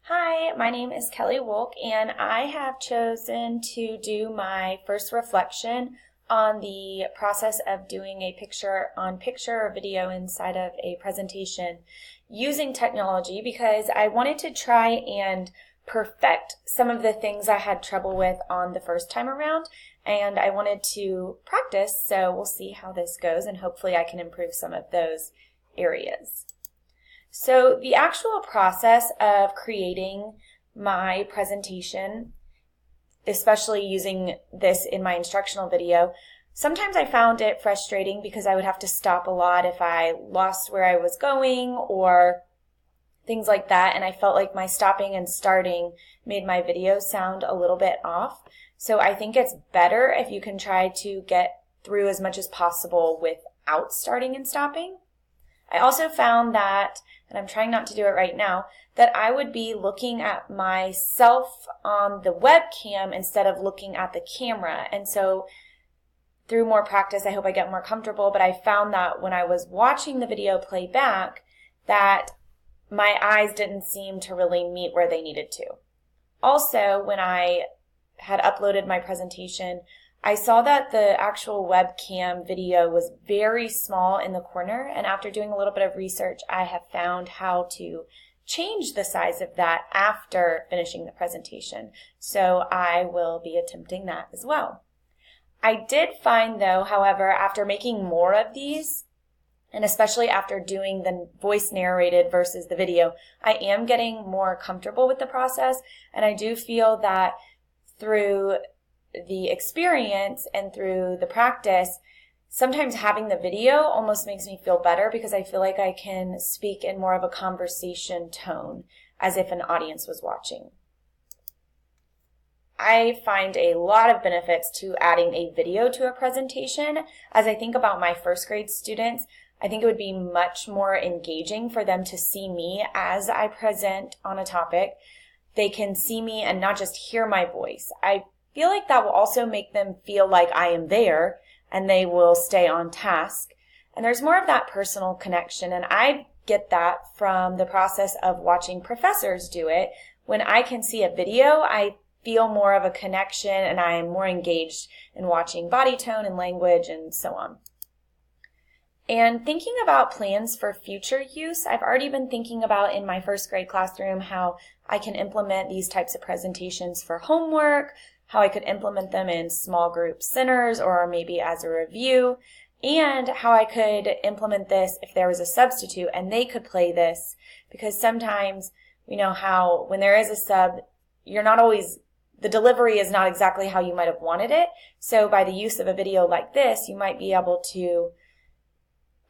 Hi, my name is Kelly Wolk, and I have chosen to do my first reflection on the process of doing a picture-on-picture or video inside of a presentation using technology because I wanted to try and perfect some of the things I had trouble with on the first time around, and I wanted to practice, so we'll see how this goes, and hopefully I can improve some of those areas. So the actual process of creating my presentation, especially using this in my instructional video, sometimes I found it frustrating because I would have to stop a lot if I lost where I was going or things like that, and I felt like my stopping and starting made my video sound a little bit off. So I think it's better if you can try to get through as much as possible without starting and stopping. I also found that, and I'm trying not to do it right now, that I would be looking at myself on the webcam instead of looking at the camera. And so through more practice, I hope I get more comfortable, but I found that when I was watching the video play back, that my eyes didn't seem to really meet where they needed to. Also, when I had uploaded my presentation, I saw that the actual webcam video was very small in the corner, and after doing a little bit of research, I have found how to change the size of that after finishing the presentation. So I will be attempting that as well. I did find though, however, after making more of these, and especially after doing the voice narrated versus the video, I am getting more comfortable with the process, and I do feel that through the experience and through the practice, sometimes having the video almost makes me feel better because I feel like I can speak in more of a conversation tone as if an audience was watching. I find a lot of benefits to adding a video to a presentation. As I think about my first grade students, I think it would be much more engaging for them to see me as I present on a topic. They can see me and not just hear my voice. I feel like that will also make them feel like I am there and they will stay on task. And there's more of that personal connection, and I get that from the process of watching professors do it. When I can see a video, I feel more of a connection and I am more engaged in watching body tone and language and so on. And thinking about plans for future use, I've already been thinking about in my first grade classroom how I can implement these types of presentations for homework, how I could implement them in small group centers or maybe as a review, and how I could implement this if there was a substitute and they could play this, because sometimes we know how when there is a sub, the delivery is not exactly how you might have wanted it. So by the use of a video like this, you might be able to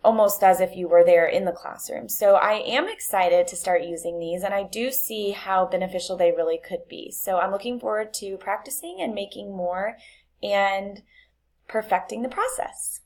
almost as if you were there in the classroom. So I am excited to start using these, and I do see how beneficial they really could be. So I'm looking forward to practicing and making more and perfecting the process.